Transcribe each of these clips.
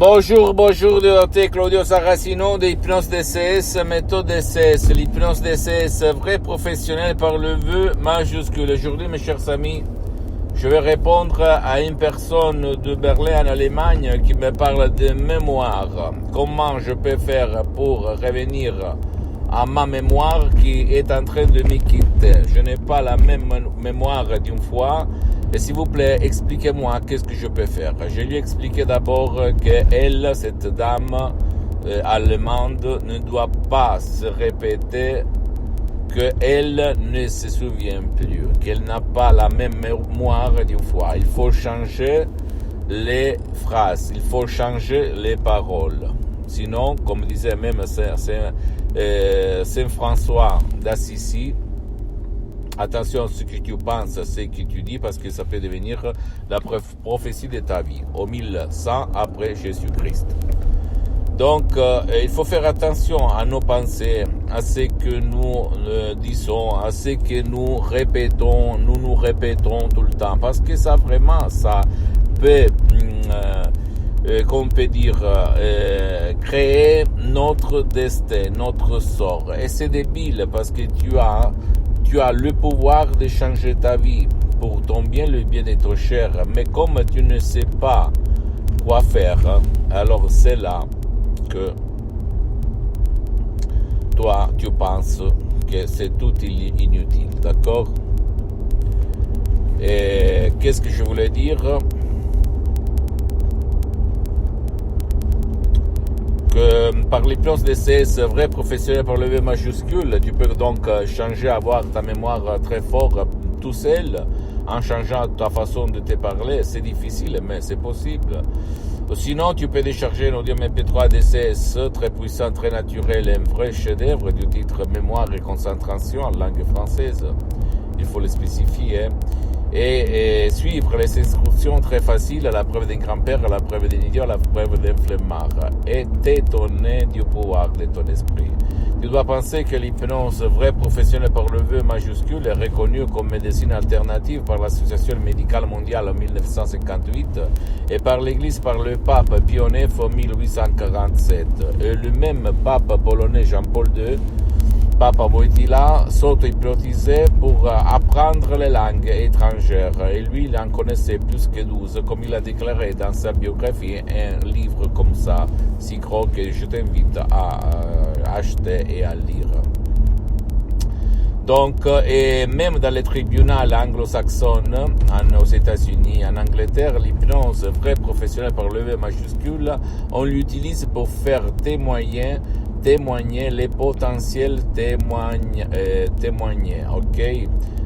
Bonjour, docteur Claudio Saracino de Hypnose DCS, méthode DCS, l'hypnose DCS, vrai professionnel par le vœu majuscule. Aujourd'hui, mes chers amis, je vais répondre à une personne de Berlin en Allemagne qui me parle de mémoire. Comment je peux faire pour revenir à ma mémoire qui est en train de me quitter. Je n'ai pas la même mémoire d'une fois. Et s'il vous plaît, expliquez-moi qu'est-ce que je peux faire. Je lui ai expliqué d'abord qu'elle, cette dame allemande, ne doit pas se répéter qu'elle ne se souvient plus, qu'elle n'a pas la même mémoire d'une fois. Il faut changer les phrases, il faut changer les paroles. Sinon, comme disait même Saint François d'Assisi, attention à ce que tu penses, à ce que tu dis, parce que ça peut devenir la prophétie de ta vie, au 1100 après Jésus-Christ. Donc, il faut faire attention à nos pensées, à ce que nous disons, à ce que nous nous répétons tout le temps, parce que ça vraiment, ça peut, qu'on peut dire, créer notre destin, notre sort. Et c'est débile, parce que tu as le pouvoir de changer ta vie pour ton bien, le bien de ton cher. Mais comme tu ne sais pas quoi faire, alors c'est là que toi, tu penses que c'est tout inutile, d'accord? Et qu'est-ce que je voulais dire? Que par l'hypnose DCS, vrai professionnel par le V majuscule, tu peux donc changer, avoir ta mémoire très fort tout seul, en changeant ta façon de te parler. C'est difficile, mais c'est possible. Sinon, tu peux décharger un audio MP3 DCS très puissant, très naturel et un vrai chef-d'œuvre du titre Mémoire et concentration en langue française. Il faut le spécifier. Et suivre les instructions très faciles à la preuve d'un grand-père, à la preuve d'un idiot, à la preuve d'un flemmard. Et t'étonner du pouvoir de ton esprit. Tu dois penser que l'hypnose vraie professionnelle par le vœu majuscule est reconnue comme médecine alternative par l'Association médicale mondiale en 1958 et par l'Église par le pape Pie IX en 1847. Et le même pape polonais Jean-Paul II, Papa Wojtyla, s'auto-hypnotisait pour apprendre les langues étrangères. Et lui, il en connaissait plus que 12, comme il a déclaré dans sa biographie, un livre comme ça, si gros que je t'invite à acheter et à lire. Donc, et même dans les tribunaux anglo-saxons, aux États-Unis, en Angleterre, l'hypnose vraie professionnelle par le V majuscule, on l'utilise pour faire témoigner les potentiels témoigner, ok?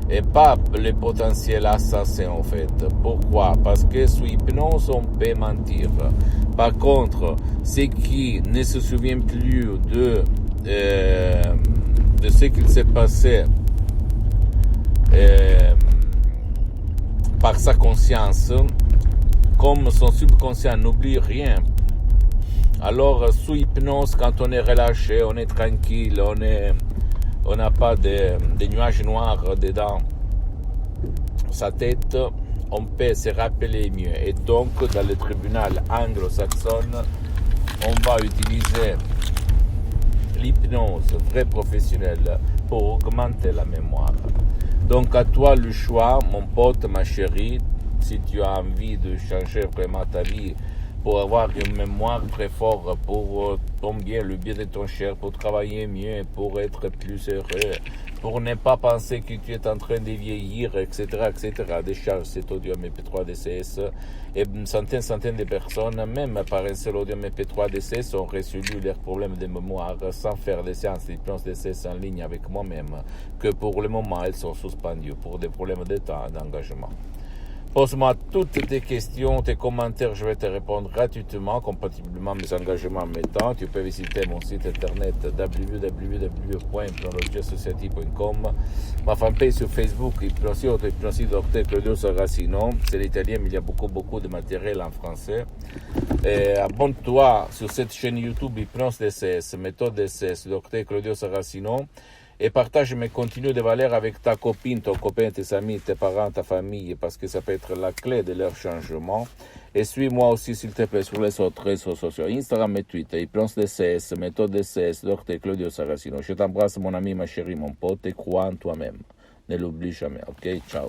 Et pas les potentiels assassins, en fait. Pourquoi? Parce que sous hypnose, on peut mentir. Par contre, ceux qui ne se souviennent plus de ce qu'il s'est passé par sa conscience, comme son subconscient n'oublie rien. Alors, sous hypnose, quand on est relâché, on est tranquille, on n'a pas de nuages noirs dedans sa tête, on peut se rappeler mieux. Et donc, dans le tribunal anglo-saxon, on va utiliser l'hypnose vraie professionnelle pour augmenter la mémoire. Donc, à toi le choix, mon pote, ma chérie, si tu as envie de changer vraiment ta vie, pour avoir une mémoire très forte, pour ton bien, le bien de ton cher, pour travailler mieux, pour être plus heureux, pour ne pas penser que tu es en train de vieillir, etc., etc. Décharge cet audio MP3 DCS et une centaine de personnes, même par un seul audio MP3 DCS, ont résolu leurs problèmes de mémoire sans faire des séances d'hypnose DCS en ligne avec moi-même, que pour le moment, elles sont suspendues pour des problèmes de temps et d'engagement. Pose-moi toutes tes questions, tes commentaires, je vais te répondre gratuitement, compatiblement à mes engagements en mes temps. Tu peux visiter mon site internet www.hypnologiasociety.com, ma fanpage sur Facebook, Hypnosie Dr Claudio Saracino. C'est l'italien, mais il y a beaucoup de matériel en français. Et abonne-toi sur cette chaîne YouTube Hypnose DCS, méthode DCS, Dr Claudio Saracino. Et partage mes contenus de valeur avec ta copine, ton copain, tes amis, tes parents, ta famille, parce que ça peut être la clé de leur changement. Et suis-moi aussi, s'il te plaît, sur les autres réseaux sociaux, Instagram et Twitter, Hypnose DCS, Méthode DCS, Dr Claudio Saracino. Je t'embrasse, mon ami, ma chérie, mon pote, et crois en toi-même. Ne l'oublie jamais, ok? Ciao.